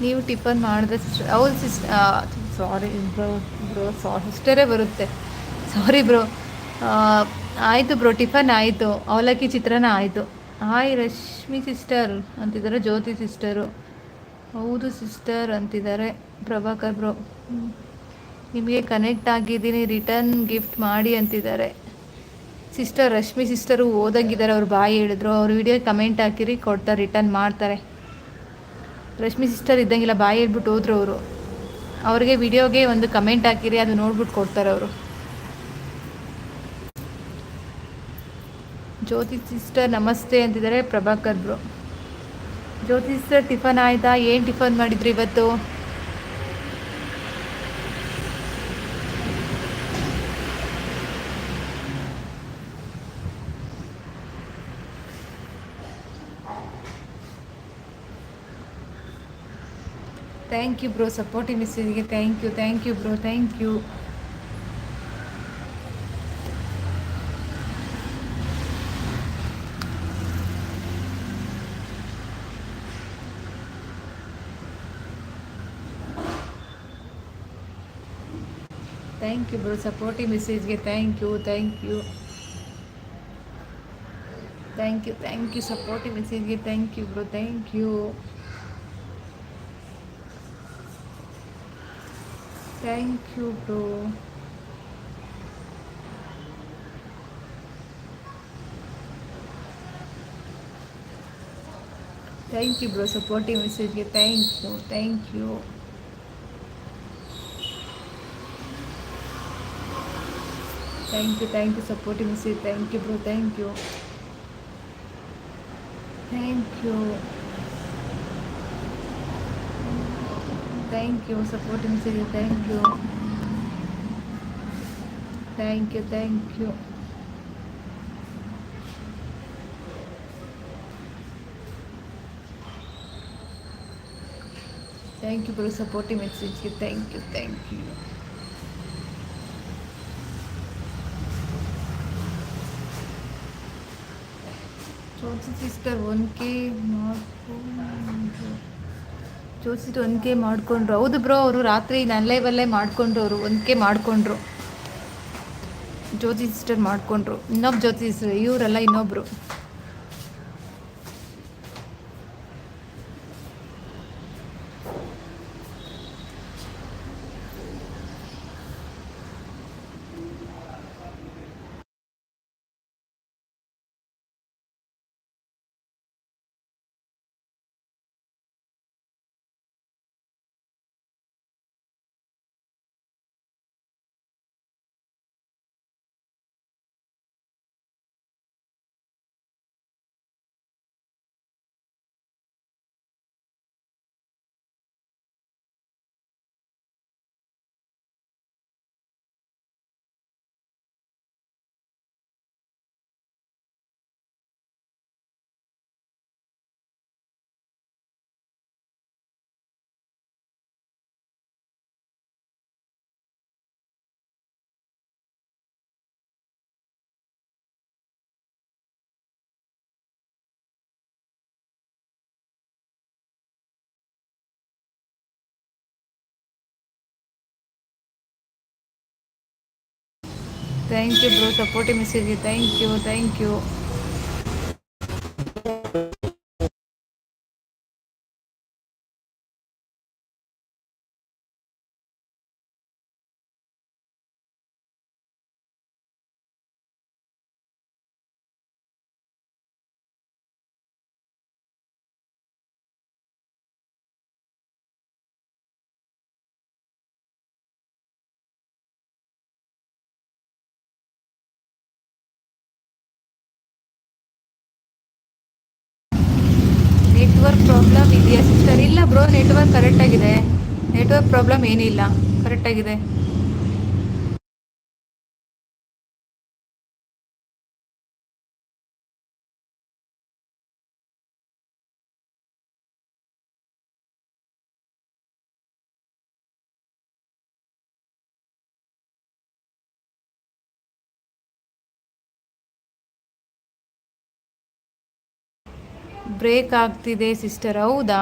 ನೀವು ಟಿಫನ್ ಮಾಡಿದ್ರೆ ಹೌದು ಸಾರಿ ಬ್ರೋ. ಬ್ರೋ ಸಿಸ್ಟರೇ ಬರುತ್ತೆ. ಸಾರಿ ಬ್ರೋ. ಆಯಿತು ಬ್ರೋ, ಟಿಫನ್ ಆಯಿತು. ಅವಲಕ್ಕಿ ಚಿತ್ರಾನ್ನ ಆಯಿತು. ಹಾಯ್ ರಶ್ಮಿ ಸಿಸ್ಟರ್ ಅಂತಿದ್ದಾರೆ, ಜ್ಯೋತಿ ಸಿಸ್ಟರು. ಹೌದು ಸಿಸ್ಟರ್ ಅಂತಿದ್ದಾರೆ ಪ್ರಭಾಕರ್ ಬ್ರೋ. ನಿಮಗೆ ಕನೆಕ್ಟ್ ಆಗಿದ್ದೀನಿ, ರಿಟರ್ನ್ ಗಿಫ್ಟ್ ಮಾಡಿ ಅಂತಿದ್ದಾರೆ ಸಿಸ್ಟರ್. ರಶ್ಮಿ ಸಿಸ್ಟರು ಓದಂಗಿದ್ದಾರೆ, ಅವ್ರು ಬಾಯಿ ಹೇಳಿದ್ರು. ಅವ್ರ ವಿಡಿಯೋ ಕಮೆಂಟ್ ಹಾಕಿರಿ, ಕೊಡ್ತಾರೆ, ರಿಟರ್ನ್ ಮಾಡ್ತಾರೆ. ರಶ್ಮಿ ಸಿಸ್ಟರ್ ಇದ್ದಂಗಿಲ್ಲ, ಬಾಯಿ ಹೇಳ್ಬಿಟ್ಟು ಹೋದ್ರು ಅವರು. ಅವ್ರಿಗೆ ವಿಡಿಯೋಗೆ ಒಂದು ಕಮೆಂಟ್ ಹಾಕಿರಿ, ಅದು ನೋಡ್ಬಿಟ್ಟು ಕೊಡ್ತಾರೆ ಅವರು. ಜ್ಯೋತಿ ಸಿಸ್ಟರ್ ನಮಸ್ತೆ ಅಂತಿದ್ದಾರೆ Prabhakar bro. Jyoti sister tiffin ಆಯಿತಾ? ಏನು ಟಿಫನ್ ಮಾಡಿದ್ರು ಇವತ್ತು? ಥ್ಯಾಂಕ್ ಯು ಬ್ರೋ, ಸಪೋರ್ಟಿವ್ ಮೆಸೇಜ್ಗೆ thank you bro, thank you. Thank you bro, supportive ಮೆಸೇಜ್ಗೆ ಥ್ಯಾಂಕ್ ಯು. ಸಪೋರ್ಟಿವ್ ಮೆಸೇಜ್ಗೆ thank you bro, thank you. Thank you bro. Thank you bro, supportive ಮೆಸೇಜ್ಗೆ thank you. Thank you supportive message. Thank you bro, thank you. Supportive message. Thank you. Thank you thank you bro, supportive ಮೆಸೇಜ್ಗೆ thank you. Jyothi sister 1K ಮಾಡ್ಕೊಂಡ್ರು. ಹೌದು bro, ಅವರು ರಾತ್ರಿ ನನ್ನ ಲೈವಲ್ಲೇ ಮಾಡ್ಕೊಂಡ್ರು. ಅವರು 1K ಮಾಡ್ಕೊಂಡ್ರು. ಜ್ಯೋತಿ ಸಿಸ್ಟರ್ ಮಾಡ್ಕೊಂಡ್ರು. ಇನ್ನೊಬ್ಬ ಜ್ಯೋತಿ ಸಿಸ್ಟರ್, ಇವರಲ್ಲ, ಇನ್ನೊಬ್ರು. ಥ್ಯಾಂಕ್ ಯು ಬ್ರೋ, ಸಪೋರ್ಟಿವ್ ಮೆಸೇಜ್ಗೆ ಥ್ಯಾಂಕ್ ಯು. ನೆಟ್ವರ್ಕ್ ಪ್ರಾಬ್ಲಮ್ ಇದೆಯಾ ಸಿಸ್ಟರ್? ಇಲ್ಲ ಬ್ರೋ, ನೆಟ್ವರ್ಕ್ ಕರೆಕ್ಟಾಗಿದೆ. ನೆಟ್ವರ್ಕ್ ಪ್ರಾಬ್ಲಮ್ ಏನಿಲ್ಲ, ಕರೆಕ್ಟಾಗಿದೆ. ಬ್ರೇಕ್ ಆಗ್ತಿದೆ ಸಿಸ್ಟರ್. ಹೌದಾ?